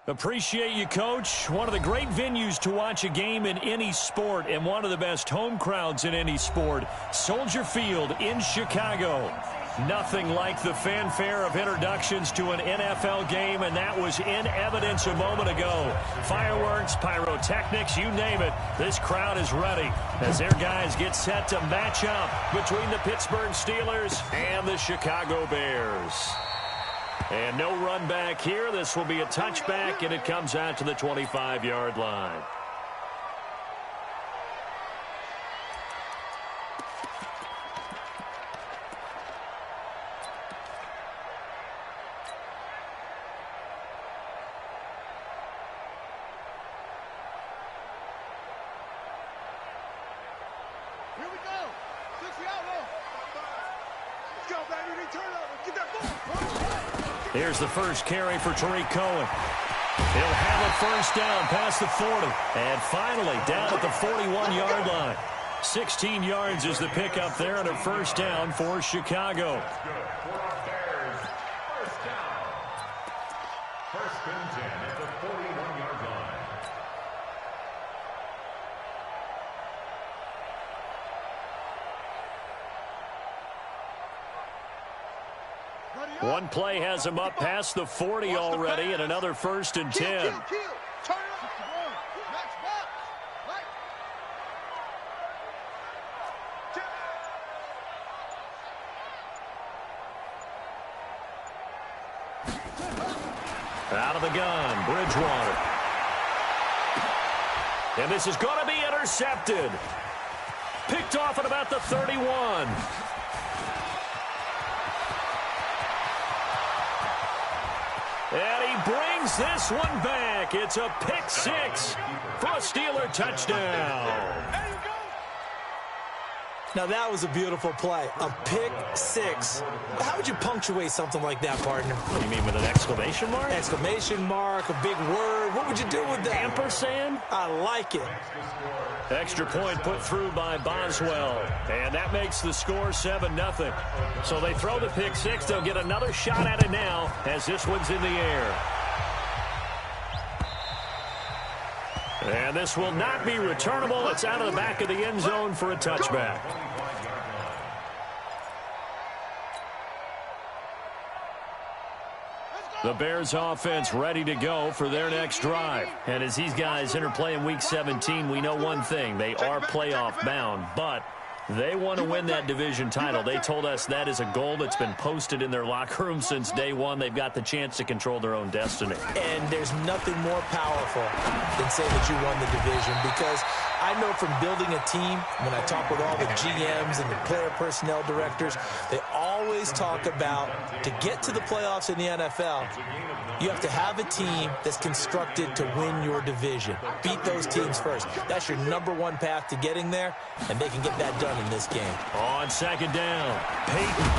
Appreciate you, Coach. One of the great venues to watch a game in any sport and one of the best home crowds in any sport. Soldier Field in Chicago. Nothing like the fanfare of introductions to an NFL game, and that was in evidence a moment ago. Fireworks, pyrotechnics, you name it. This crowd is ready as their guys get set to match up between the Pittsburgh Steelers and the Chicago Bears. And no run back here. This will be a touchback, and it comes out to the 25-yard line. Here we go. 60 out low. Let's go, baby. Return over. Get that ball. Here's the first carry for Tariq Cohen. He'll have it first down past the 40. And finally down at the 41-yard line. 16 yards is the pickup there and a first down for Chicago. First and 10 at the 41-yard line. One play has him up past the 40 already, and another first and 10. Turn it up. Max box. Out of the gun, Bridgewater. And this is going to be intercepted. Picked off at about the 31. And he brings this one back. It's a pick six for a Steeler touchdown. Now, that was a beautiful play. A pick six. How would you punctuate something like that, partner? What do you mean, with an exclamation mark? Exclamation mark, a big word. What would you do with that? Ampersand? I like it. Extra point put through by Boswell. And that makes the score 7-0. So they throw the pick six. They'll get another shot at it now as this one's in the air. And this will not be returnable. It's out of the back of the end zone for a touchback. The Bears offense ready to go for their next drive. And as these guys interplay in Week 17, we know one thing. They are playoff bound, but they want to win that division title. They told us that is a goal that's been posted in their locker room since day one. They've got the chance to control their own destiny. And there's nothing more powerful than saying that you won the division, because I know from building a team, when I talk with all the GMs and the player personnel directors, they always talk about, to get to the playoffs in the NFL, you have to have a team that's constructed to win your division. Beat those teams first. That's your #1 path to getting there, and they can get that done in this game. On second down, Peyton.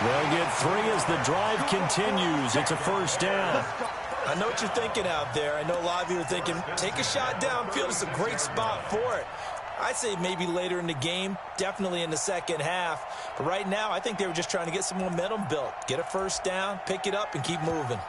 They'll get 3 as the drive continues. It's a first down. I know what you're thinking out there. I know a lot of you are thinking, take a shot downfield. It's a great spot for it. I'd say maybe later in the game, definitely in the second half. But right now, I think they were just trying to get some momentum built. Get a first down, pick it up, and keep moving.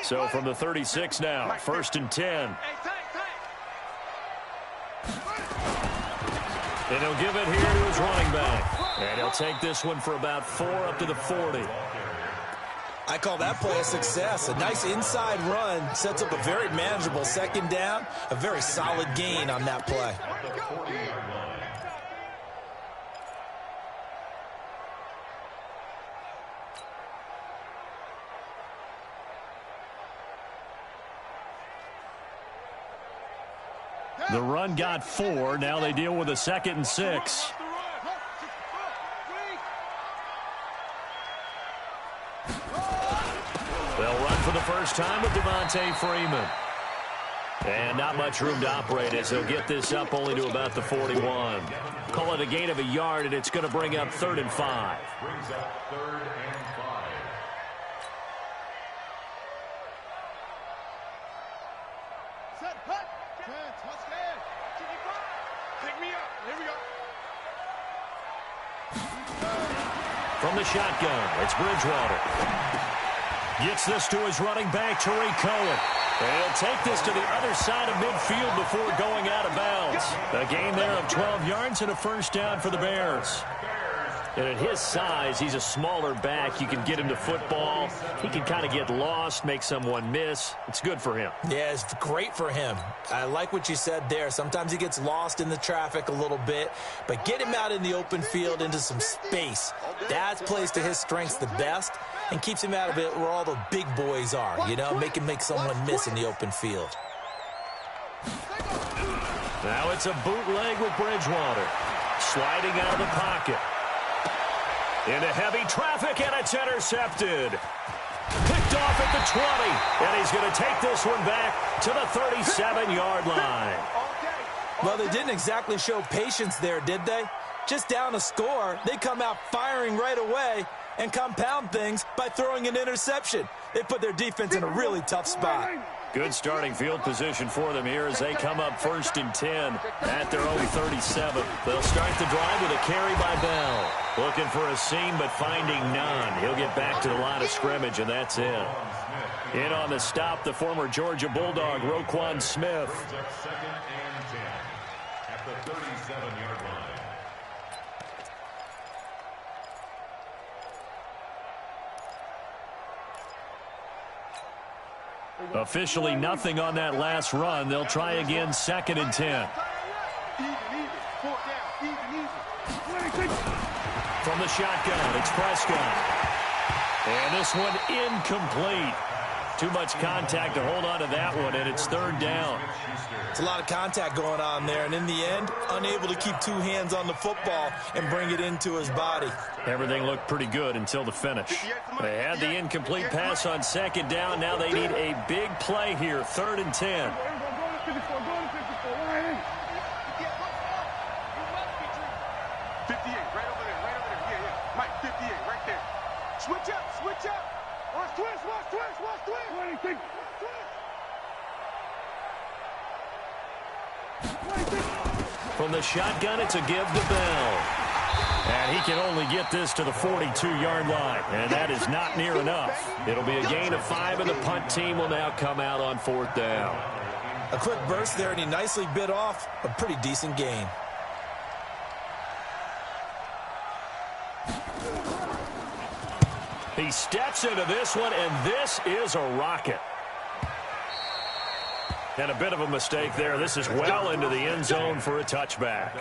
So from the 36 now, first and 10. And he'll give it here to his running back. And he'll take this one for about 4 up to the 40. I call that play a success. A nice inside run sets up a very manageable second down. A very solid gain on that play. The run got 4. Now they deal with a 2nd and 6. They'll run for the first time with Devontae Freeman. And not much room to operate as they'll get this up only to about the 41. Call it a gain of a yard, and it's going to bring up 3rd and 5. Brings up 3rd and 5. Set, hut. 10, touchdown. Pick me up. Here we go. From the shotgun, it's Bridgewater. Gets this to his running back, Tariq Cohen. He'll take this to the other side of midfield before going out of bounds. A gain there of 12 yards and a first down for the Bears. And at his size, he's a smaller back. You can get him to football. He can kind of get lost, make someone miss. It's good for him. Yeah, it's great for him. I like what you said there. Sometimes he gets lost in the traffic a little bit, but get him out in the open field into some space. That plays to his strengths the best and keeps him out of it where all the big boys are, you know, make someone miss in the open field. Now it's a bootleg with Bridgewater. Sliding out of the pocket. Into heavy traffic, and it's intercepted. Picked off at the 20, and he's going to take this one back to the 37-yard line. Well, they didn't exactly show patience there, did they? Just down a score, they come out firing right away and compound things by throwing an interception. They put their defense in a really tough spot. Good starting field position for them here as they come up 1st and 10 at their own 37. They'll start the drive with a carry by Bell. Looking for a seam, but finding none. He'll get back to the line of scrimmage, and that's it. In on the stop, the former Georgia Bulldog, Roquan Smith. 2nd and 10 at the 37-yard line. Officially nothing on that last run. They'll try again 2nd and 10. From the shotgun, it's Prescott. And this one incomplete. Too much contact to hold on to that one, and it's 3rd down. It's a lot of contact going on there, and in the end, unable to keep 2 hands on the football and bring it into his body. Everything looked pretty good until the finish. They had the incomplete pass on 2nd down. Now they need a big play here, 3rd and 10. 58, right over there. Yeah. Mike, 58, right there. Switch up. Watch twist. From the shotgun, it's a give to Bell. And he can only get this to the 42-yard line, and that is not near enough. It'll be a gain of 5, and the punt team will now come out on 4th down. A quick burst there, and he nicely bit off a pretty decent gain. He steps into this one, and this is a rocket. And a bit of a mistake there. This is well into the end zone for a touchback.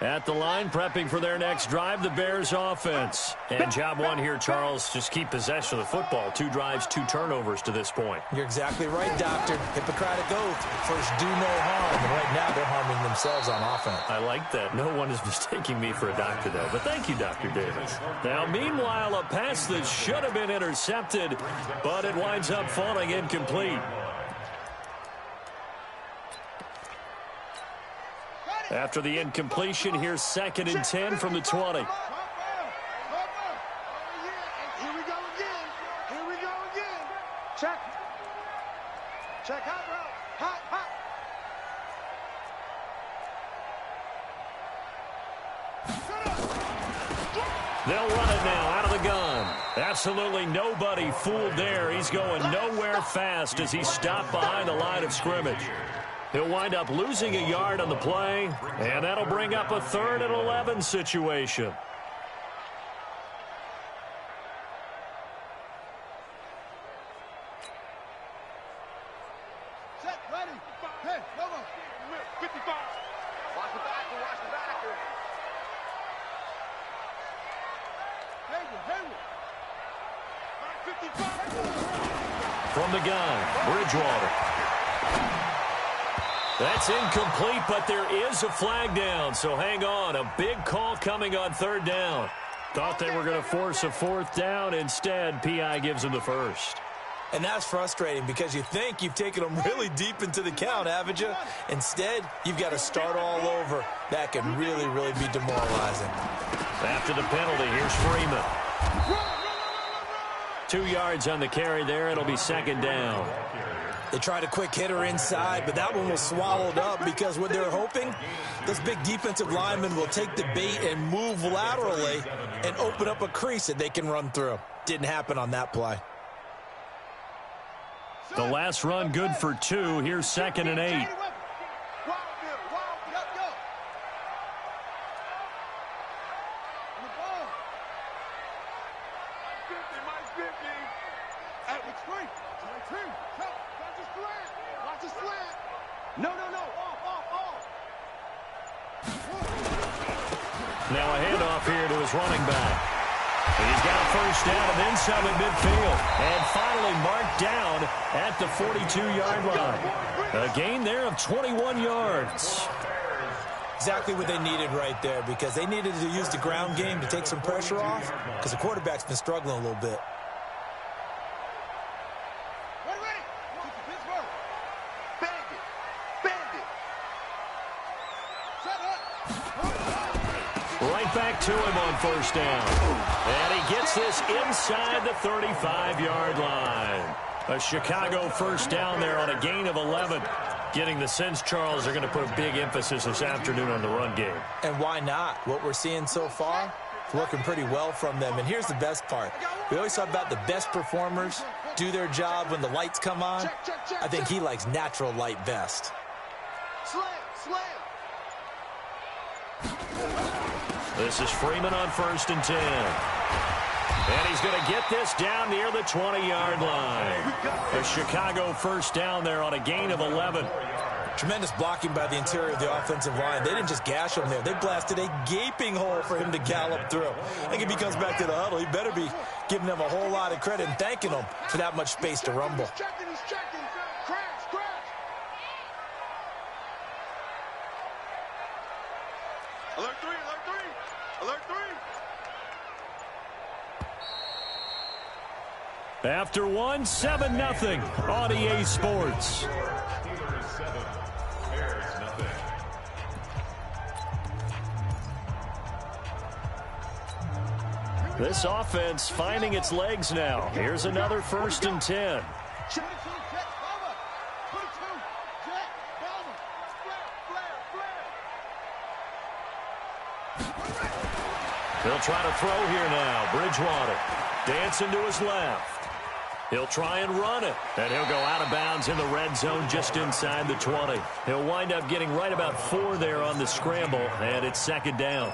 At the line, prepping for their next drive, the Bears offense. And job one here, Charles, just keep possession of the football. 2 drives, 2 turnovers to this point. You're exactly right, Doctor. Hippocratic oath. First, do no harm. And right now, they're harming themselves on offense. I like that. No one is mistaking me for a doctor, though. But thank you, Dr. Davis. Now, meanwhile, a pass that should have been intercepted, but it winds up falling incomplete. After the incompletion, here's 2nd and 10 from the 20. Here we go again. Check hot route. Hot. They'll run it now out of the gun. Absolutely nobody fooled there. He's going nowhere fast as he's stopped behind the line of scrimmage. He'll wind up losing a yard on the play, and that'll bring up a 3rd and 11 situation. Set, ready. Hey, come on. 55. Watch the back. Hayward. 55. From the gun, Bridgewater. That's incomplete, but there is a flag down, so hang on. A big call coming on 3rd down. Thought they were going to force a 4th down. Instead, P.I. gives them the first. And that's frustrating because you think you've taken them really deep into the count, haven't you? Instead, you've got to start all over. That can really, really be demoralizing. After the penalty, here's Freeman. 2 yards on the carry there. It'll be second down. They tried a quick hitter inside, but that one was swallowed up because what they're hoping, those big defensive linemen will take the bait and move laterally and open up a crease that they can run through. Didn't happen on that play. The last run good for 2. Here's 2nd and 8. Now a handoff here to his running back. He's got a first down and then some at midfield. And finally marked down at the 42-yard line. A gain there of 21 yards. Exactly what they needed right there, because they needed to use the ground game to take some pressure off, because the quarterback's been struggling a little bit. Right back to him on first down. And he gets this inside the 35-yard line. A Chicago first down there on a gain of 11. Getting the sense, Charles, they're going to put a big emphasis this afternoon on the run game. And why not? What we're seeing so far, it's working pretty well from them. And here's the best part. We always talk about the best performers do their job when the lights come on. I think he likes natural light best. This is Freeman on 1st and 10. And he's going to get this down near the 20-yard line. A Chicago first down there on a gain of 11. Tremendous blocking by the interior of the offensive line. They didn't just gash him there. They blasted a gaping hole for him to gallop through. I think if he comes back to the huddle, he better be giving them a whole lot of credit and thanking them for that much space to rumble. Alert 3, alert 3, alert 3. After one, 7-0 on EA Sports. This offense finding its legs now. Here's another 1st and 10. He'll try to throw here now. Bridgewater dancing to his left. He'll try and run it, and he'll go out of bounds in the red zone just inside the 20. He'll wind up getting right about 4 there on the scramble, and it's 2nd down.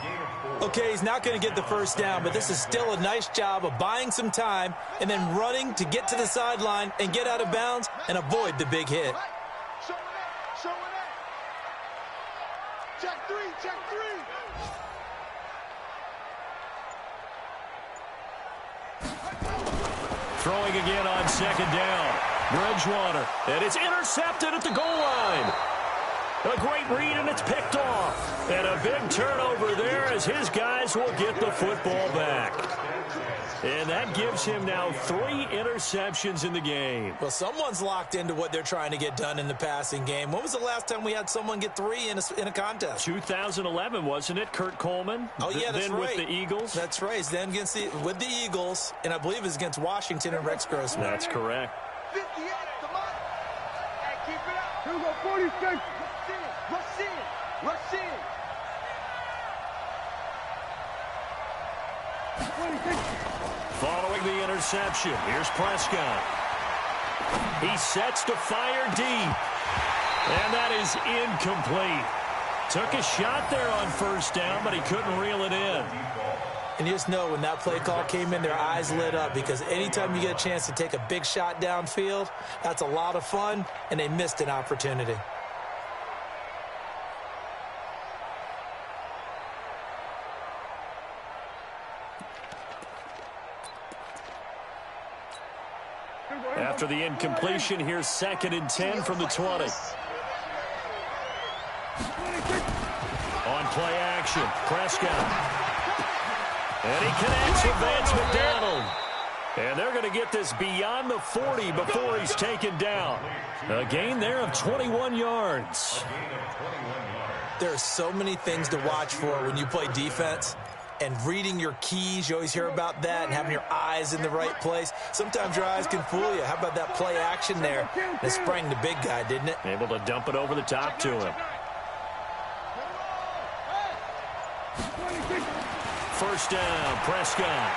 Okay, he's not going to get the first down, but this is still a nice job of buying some time and then running to get to the sideline and get out of bounds and avoid the big hit. Check 3, check 3. Throwing again on 2nd down. Bridgewater, and it's intercepted at the goal line. A great read, and it's picked off. And a big turnover there as his guys will get the football back. And that gives him now 3 interceptions in the game. Well, someone's locked into what they're trying to get done in the passing game. When was the last time we had someone get 3 in a contest? 2011, wasn't it? Kurt Coleman. Oh, yeah, that's then right. with the Eagles. That's right. Then with the Eagles, and I believe it was against Washington and Rex Grossman. That's correct. 58, come on. Hey, keep it up. Here we go, 46. Rush in. Rush in. 26. Following the interception, here's Prescott. He sets to fire deep. And that is incomplete. Took a shot there on 1st down, but he couldn't reel it in. And you just know when that play call came in, their eyes lit up, because anytime you get a chance to take a big shot downfield, that's a lot of fun, and they missed an opportunity. After the incompletion, here's 2nd and 10 from the 20. On play action, Prescott. And he connects with Vance McDonald. And they're going to get this beyond the 40 before he's taken down. A gain there of 21 yards. There are so many things to watch for when you play defense. and reading your keys. You always hear about that, and having your eyes in the right place. Sometimes your eyes can fool you. How about that play action there? It sprang the big guy, didn't it? Able to dump it over the top to him. First down, Prescott.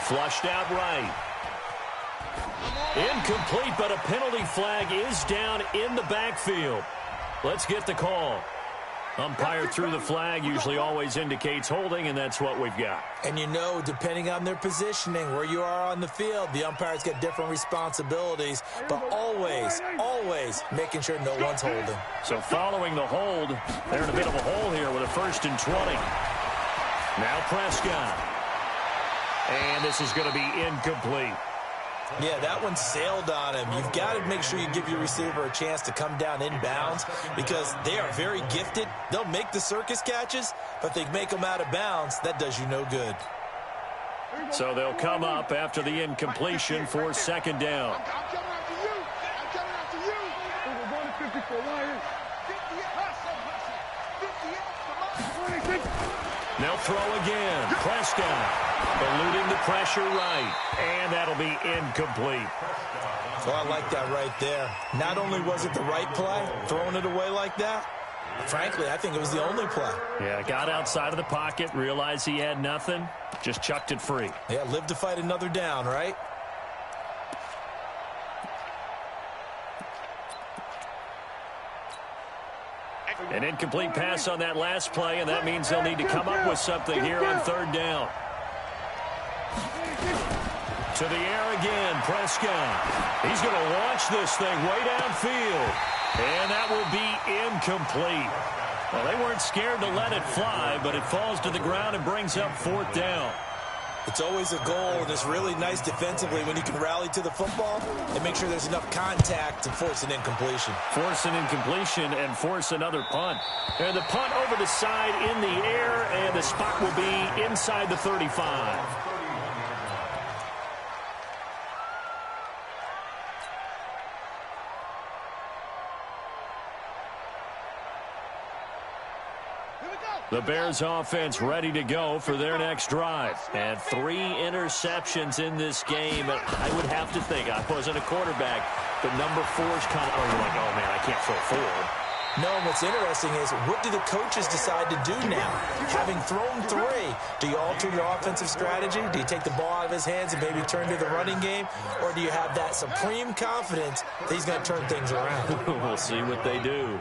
Flushed out right. Incomplete, but a penalty flag is down in the backfield. Let's get the call. Umpire threw the flag, usually always indicates holding, and that's what we've got. And you know, depending on their positioning, where you are on the field, the umpires get different responsibilities, but always making sure no one's holding. So following the hold, they're in a bit of a hole here with a 1st and 20. Now Prescott. And this is going to be incomplete. Yeah, that one sailed on him. You've got to make sure you give your receiver a chance to come down inbounds because they are very gifted. They'll make the circus catches, but they make them out of bounds. That does you no good. So they'll come up after the incompletion for 2nd down. I'm coming after you. I'm coming after you. Over 154 Lions. 58. 26. They'll throw again. Prescott eluding the pressure right. And that'll be incomplete. Well, I like that right there. Not only was it the right play, throwing it away like that, frankly, I think it was the only play. Yeah, got outside of the pocket, realized he had nothing, just chucked it free. Yeah, live to fight another down, right? An incomplete pass on that last play, and that means they'll need to come up with something here on 3rd down. To the air again, Prescott. He's going to launch this thing way downfield. And that will be incomplete. Well, they weren't scared to let it fly, but it falls to the ground and brings up 4th down. It's always a goal, and it's really nice defensively when you can rally to the football and make sure there's enough contact to force an incompletion. Force an incompletion and force another punt. And the punt over the side in the air, and the spot will be inside the 35. The Bears offense ready to go for their next drive. And 3 interceptions in this game. I would have to think, I wasn't a quarterback, but number 4's kind of, you're like, oh man, I can't throw 4. No, what's interesting is what do the coaches decide to do now? Having thrown 3, do you alter your offensive strategy? Do you take the ball out of his hands and maybe turn to the running game? Or do you have that supreme confidence that he's going to turn things around? We'll see what they do.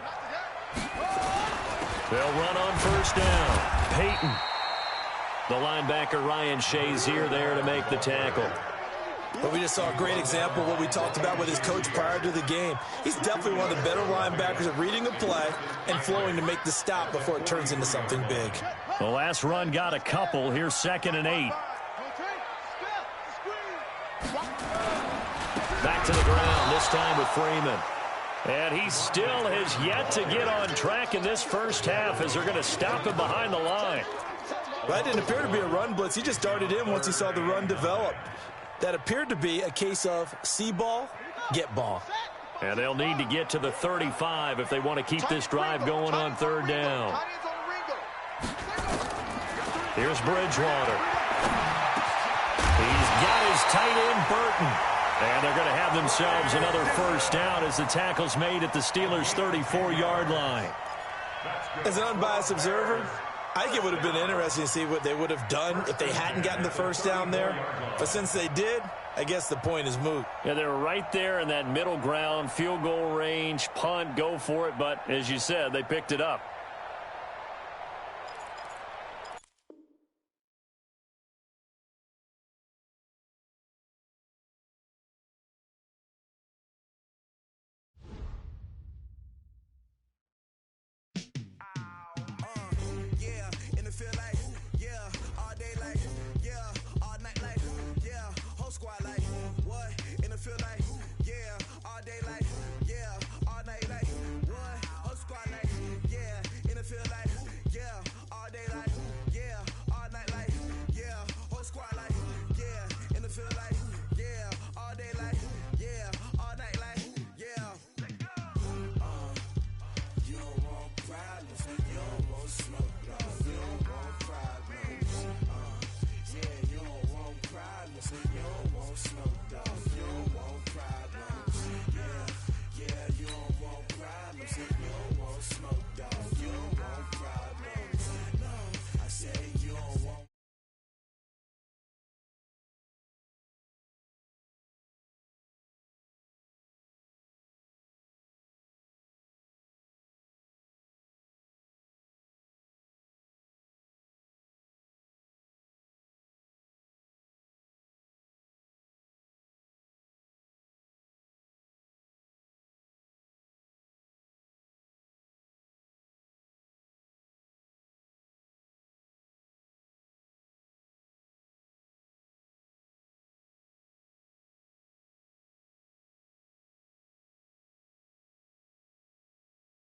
They'll run on 1st down. Peyton. The linebacker, Ryan Shazier, there to make the tackle. But we just saw a great example of what we talked about with his coach prior to the game. He's definitely one of the better linebackers at reading a play and flowing to make the stop before it turns into something big. The last run got a couple. Here's 2nd and 8. Back to the ground, this time with Freeman. And he still has yet to get on track in this first half as they're going to stop him behind the line. Well, that didn't appear to be a run blitz. He just darted in once he saw the run develop. That appeared to be a case of see ball, get ball. And they'll need to get to the 35 if they want to keep this drive going on 3rd down. Here's Bridgewater. He's got his tight end, Burton. And they're going to have themselves another 1st down as the tackle's made at the Steelers' 34-yard line. As an unbiased observer, I think it would have been interesting to see what they would have done if they hadn't gotten the 1st down there. But since they did, I guess the point is moot. Yeah, they were right there in that middle ground, field goal range, punt, go for it. But as you said, they picked it up.